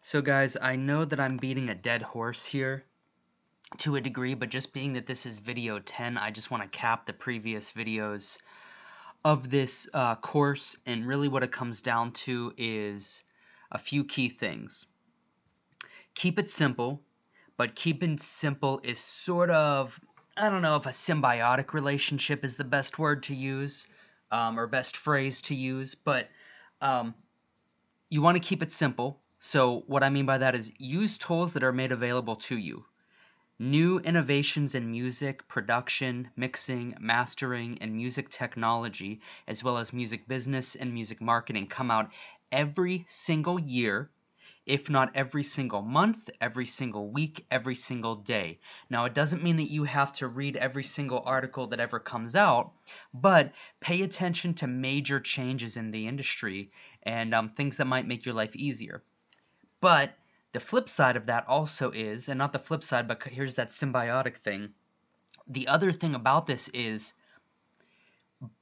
So guys, I know that I'm beating a dead horse here to a degree, but just being that this is video 10, I just want to cap the previous videos of this course, and really what it comes down to is a few key things. Keep it simple, but keeping simple is sort of, I don't know if a symbiotic relationship is the best word to use, or best phrase to use, but um, you want to keep it simple. So what I mean by that is use tools that are made available to you. New innovations in music, production, mixing, mastering, and music technology, as well as music business and music marketing, come out every single year, if not every single month, every single week, every single day. Now, it doesn't mean that you have to read every single article that ever comes out, but pay attention to major changes in the industry and things that might make your life easier. But the flip side of that also is, and not the flip side, but here's that symbiotic thing. The other thing about this is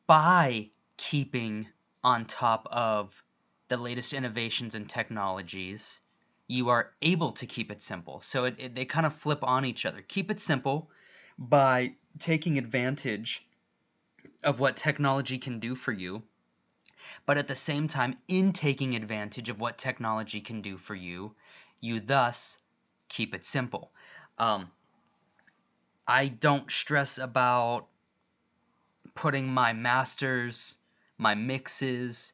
by keeping on top of the latest innovations and technologies, you are able to keep it simple. So they kind of flip on each other. Keep it simple by taking advantage of what technology can do for you, but at the same time, in taking advantage of what technology can do for you, you thus keep it simple. Um, I don't stress about putting my masters, my mixes,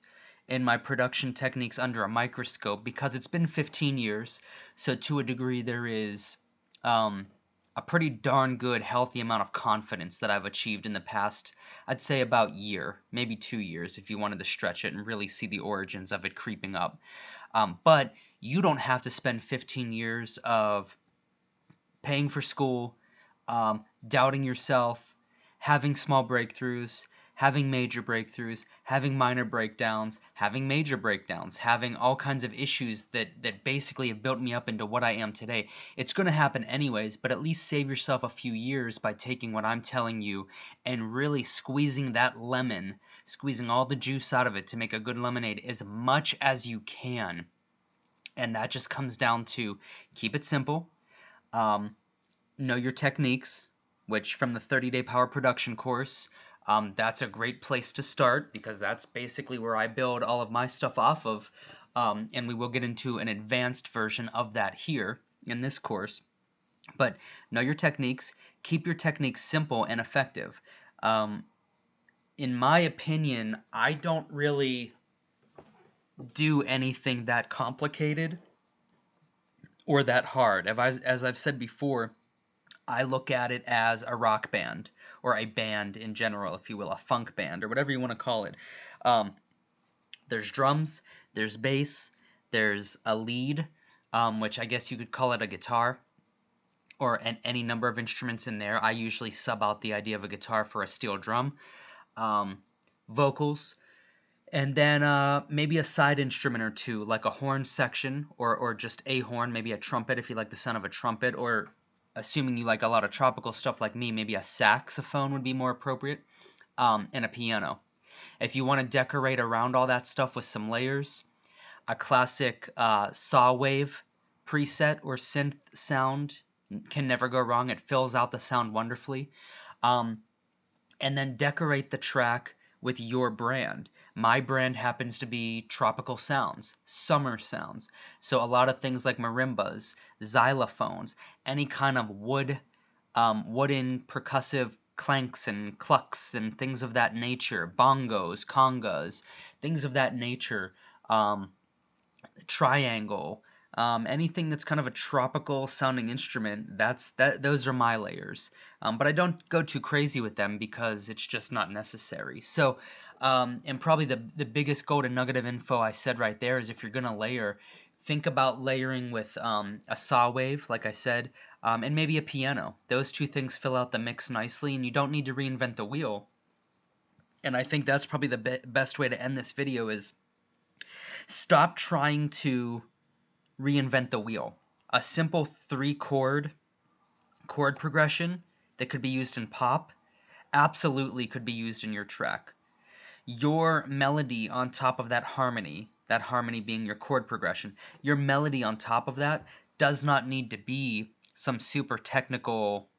and my production techniques under a microscope because it's been 15 years. So to a degree, there is um, a pretty darn good, healthy amount of confidence that I've achieved in the past, I'd say about year, maybe 2 years if you wanted to stretch it and really see the origins of it creeping up. But you don't have to spend 15 years of paying for school, doubting yourself, having small breakthroughs, having major breakthroughs, having minor breakdowns, having major breakdowns, having all kinds of issues that basically have built me up into what I am today. It's going to happen anyways, but at least save yourself a few years by taking what I'm telling you and really squeezing that lemon, squeezing all the juice out of it to make a good lemonade as much as you can. And that just comes down to keep it simple. Um, know your techniques, which from the 30-day power production course, that's a great place to start because that's basically where I build all of my stuff off of. And we will get into an advanced version of that here in this course. But know your techniques, keep your techniques simple and effective. Um, in my opinion, I don't really do anything that complicated or that hard. As I've said before, I look at it as a rock band or a band in general, if you will, a funk band or whatever you want to call it. Um, there's drums, there's bass, there's a lead, which I guess you could call it a guitar, or any number of instruments in there. I usually sub out the idea of a guitar for a steel drum. Um, vocals, and then maybe a side instrument or two, like a horn section, or just a horn, maybe a trumpet if you like the sound of a trumpet, or assuming you like a lot of tropical stuff like me, maybe a saxophone would be more appropriate, and a piano. If you want to decorate around all that stuff with some layers, a classic saw wave preset or synth sound can never go wrong. It fills out the sound wonderfully. Um, and then decorate the track with your brand. My brand happens to be tropical sounds, summer sounds. So a lot of things like marimbas, xylophones, any kind of wooden percussive clanks and clucks and things of that nature, bongos, congas, things of that nature, um, triangle, anything that's kind of a tropical sounding instrument. Those are my layers, but I don't go too crazy with them because it's just not necessary. So, and probably the biggest golden nugget of info I said right there is if you're gonna layer, think about layering with a saw wave, like I said, and maybe a piano. Those two things fill out the mix nicely, and you don't need to reinvent the wheel. And I think that's probably the best way to end this video is stop trying to reinvent the wheel. A simple chord progression that could be used in pop absolutely could be used in your track. Your melody on top of that harmony that harmony being your chord progression. Your melody on top of that does not need to be some super technical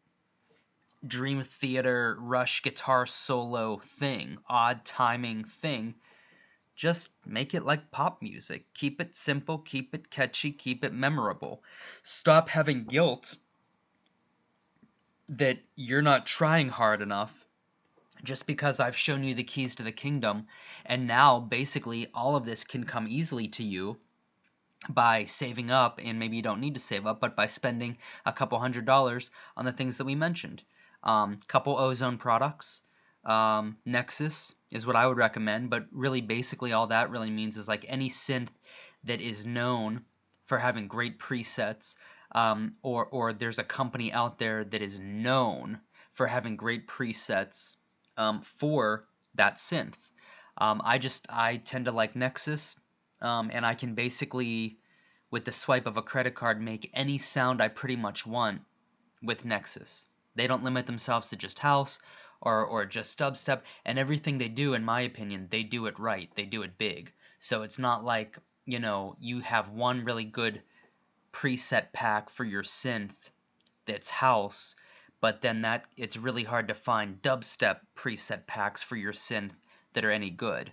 Dream Theater Rush guitar solo thing, odd timing thing. Just make it like pop music. Keep it simple, keep it catchy, keep it memorable. Stop having guilt that you're not trying hard enough just because I've shown you the keys to the kingdom, and now basically all of this can come easily to you by saving up, and maybe you don't need to save up, but by spending a couple $100s on the things that we mentioned. Couple Ozone products. Nexus is what I would recommend, but really basically all that really means is like any synth that is known for having great presets, or there's a company out there that is known for having great presets for that synth. I tend to like Nexus, and I can basically, with the swipe of a credit card, make any sound I pretty much want with Nexus. They don't limit themselves to just house or just dubstep, and everything they do, in my opinion, they do it right. They do it big. So it's not like, you have one really good preset pack for your synth that's house, but then it's really hard to find dubstep preset packs for your synth that are any good.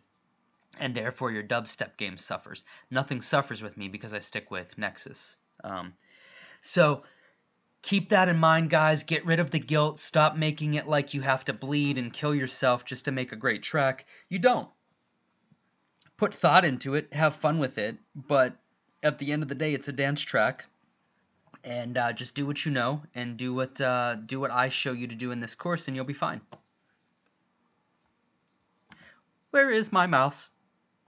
And therefore your dubstep game suffers. Nothing suffers with me because I stick with Nexus. So keep that in mind, guys. Get rid of the guilt. Stop making it like you have to bleed and kill yourself just to make a great track. You don't. Put thought into it. Have fun with it. But at the end of the day, it's a dance track. And just do what you know, and do what I show you to do in this course, and you'll be fine. Where is my mouse?